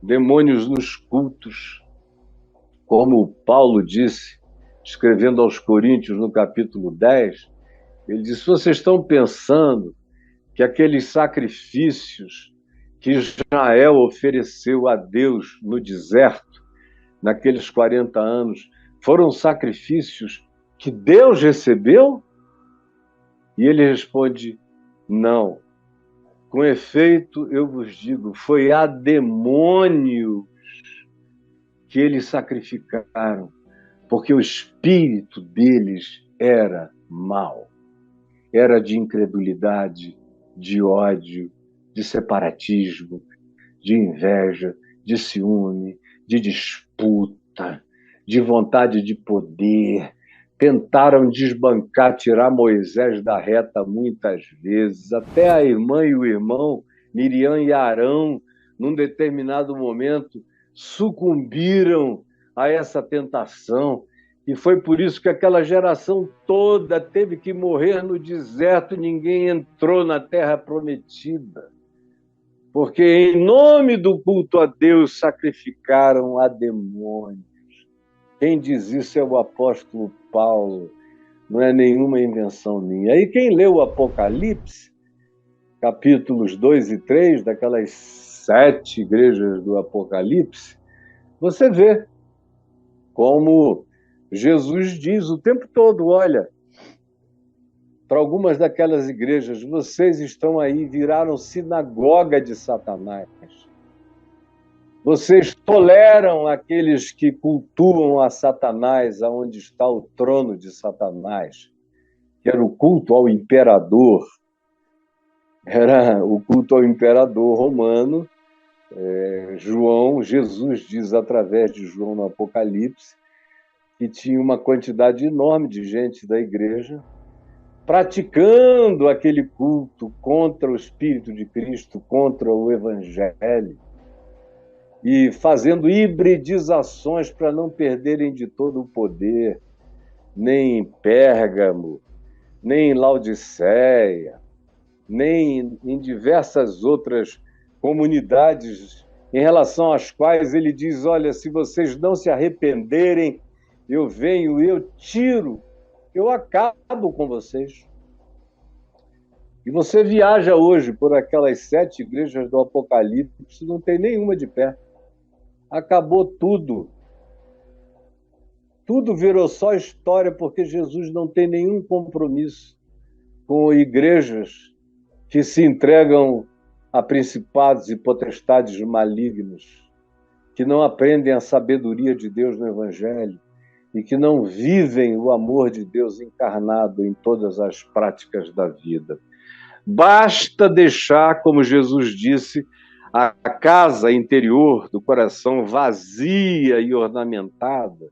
demônios nos cultos, como Paulo disse, escrevendo aos Coríntios no capítulo 10, ele disse: vocês estão pensando que aqueles sacrifícios que Israel ofereceu a Deus no deserto, naqueles 40 anos, foram sacrifícios que Deus recebeu? E ele responde: não. Com efeito, eu vos digo, foi a demônios que eles sacrificaram, porque o espírito deles era mau, era de incredulidade, de ódio, de separatismo, de inveja, de ciúme, de disputa, de vontade de poder. Tentaram desbancar, tirar Moisés da reta muitas vezes. Até a irmã e o irmão, Miriam e Arão, num determinado momento, sucumbiram a essa tentação. E foi por isso que aquela geração toda teve que morrer no deserto, ninguém entrou na terra prometida. Porque em nome do culto a Deus sacrificaram a demônios. Quem diz isso é o apóstolo Paulo, não é nenhuma invenção minha. Aí quem leu o Apocalipse, capítulos 2 e 3, daquelas 7 igrejas do Apocalipse, você vê como Jesus diz o tempo todo: olha, para algumas daquelas igrejas, vocês estão aí, viraram sinagoga de Satanás. Vocês toleram aqueles que cultuam a Satanás, aonde está o trono de Satanás, que era o culto ao imperador. Era o culto ao imperador romano. Jesus diz através de João no Apocalipse que tinha uma quantidade enorme de gente da igreja praticando aquele culto contra o Espírito de Cristo, contra o Evangelho, e fazendo hibridizações para não perderem de todo o poder, nem em Pérgamo, nem em Laodiceia, nem em diversas outras comunidades em relação às quais ele diz: olha, se vocês não se arrependerem, eu venho, eu tiro, eu acabo com vocês. E você viaja hoje por aquelas 7 igrejas do Apocalipse, não tem nenhuma de pé. Acabou tudo. Tudo virou só história, porque Jesus não tem nenhum compromisso com igrejas que se entregam a principados e potestades malignos, que não aprendem a sabedoria de Deus no Evangelho e que não vivem o amor de Deus encarnado em todas as práticas da vida. Basta deixar, como Jesus disse, a casa interior do coração vazia e ornamentada,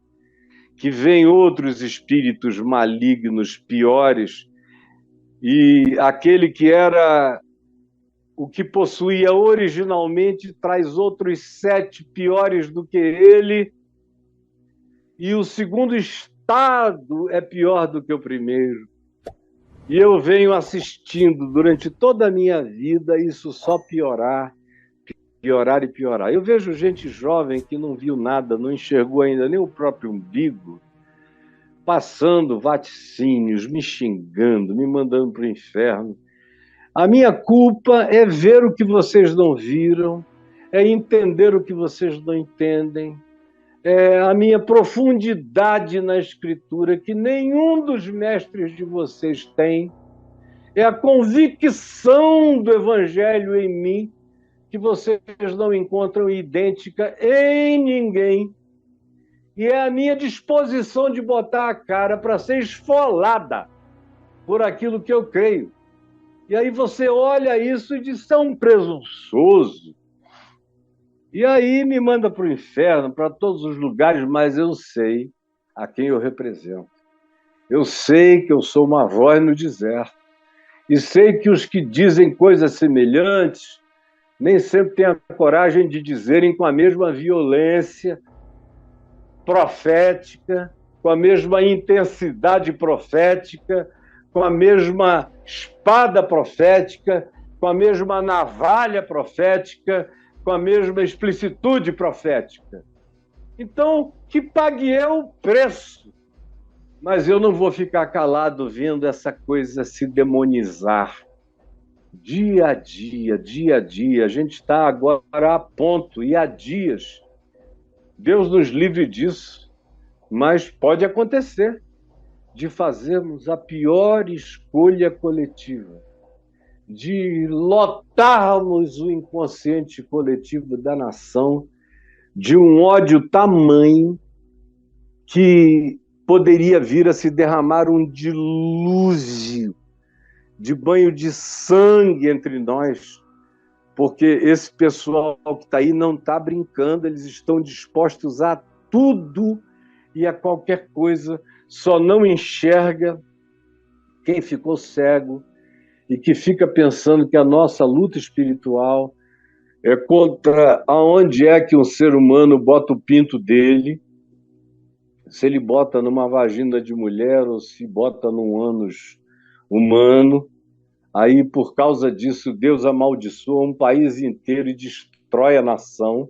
que vêm outros espíritos malignos piores, e aquele que era o que possuía originalmente traz outros 7 piores do que ele, e o segundo estado é pior do que o primeiro. E eu venho assistindo durante toda a minha vida isso só piorar, piorar e piorar. Eu vejo gente jovem que não viu nada, não enxergou ainda nem o próprio umbigo, passando vaticínios, me xingando, me mandando para o inferno. A minha culpa é ver o que vocês não viram, é entender o que vocês não entendem, é a minha profundidade na Escritura, que nenhum dos mestres de vocês tem, é a convicção do Evangelho em mim, que vocês não encontram idêntica em ninguém, e é a minha disposição de botar a cara para ser esfolada por aquilo que eu creio. E aí você olha isso e diz: é um presunçoso. E aí me manda para o inferno, para todos os lugares, mas eu sei a quem eu represento. Eu sei que eu sou uma voz no deserto. E sei que os que dizem coisas semelhantes nem sempre têm a coragem de dizerem com a mesma violência profética, com a mesma intensidade profética, com a mesma espada profética, com a mesma navalha profética, com a mesma explicitude profética. Então, que pague eu o preço. Mas eu não vou ficar calado vendo essa coisa se demonizar. Dia a dia, dia a dia. A gente está agora a ponto, e há dias. Deus nos livre disso. Mas pode acontecer de fazermos a pior escolha coletiva, de lotarmos o inconsciente coletivo da nação de um ódio tamanho que poderia vir a se derramar um dilúvio de banho de sangue entre nós, porque esse pessoal que está aí não está brincando, eles estão dispostos a tudo e a qualquer coisa, só não enxerga quem ficou cego e que fica pensando que a nossa luta espiritual é contra aonde é que um ser humano bota o pinto dele, se ele bota numa vagina de mulher ou se bota num ânus humano. Aí, por causa disso, Deus amaldiçoa um país inteiro e destrói a nação.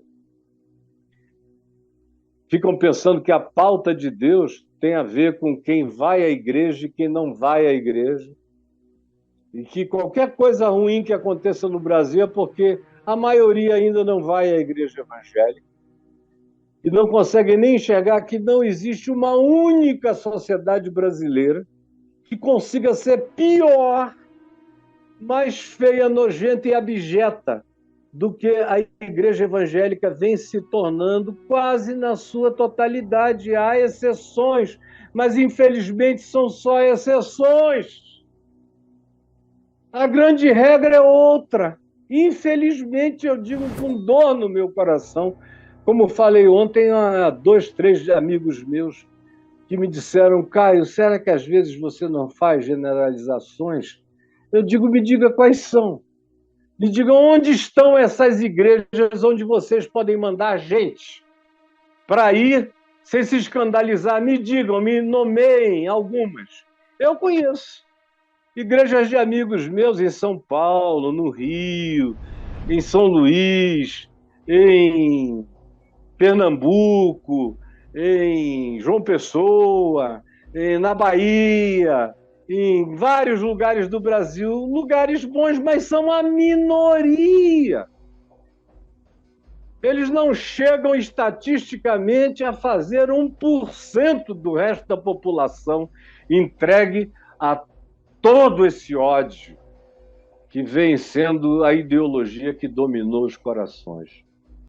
Ficam pensando que a pauta de Deus tem a ver com quem vai à igreja e quem não vai à igreja. E que qualquer coisa ruim que aconteça no Brasil é porque a maioria ainda não vai à igreja evangélica. E não conseguem nem enxergar que não existe uma única sociedade brasileira que consiga ser pior, mais feia, nojenta e abjeta do que a igreja evangélica vem se tornando quase na sua totalidade. Há exceções, mas infelizmente são só exceções. A grande regra é outra. Infelizmente, eu digo com dor no meu coração, como falei ontem a 2, 3 amigos meus que me disseram: Caio, será que às vezes você não faz generalizações? Eu digo, me diga quais são. Me digam onde estão essas igrejas onde vocês podem mandar gente para ir sem se escandalizar. Me digam, me nomeiem algumas. Eu conheço igrejas de amigos meus em São Paulo, no Rio, em São Luís, em Pernambuco, em João Pessoa, na Bahia, em vários lugares do Brasil, lugares bons, mas são a minoria. Eles não chegam estatisticamente a fazer 1% do resto da população entregue a todo esse ódio que vem sendo a ideologia que dominou os corações.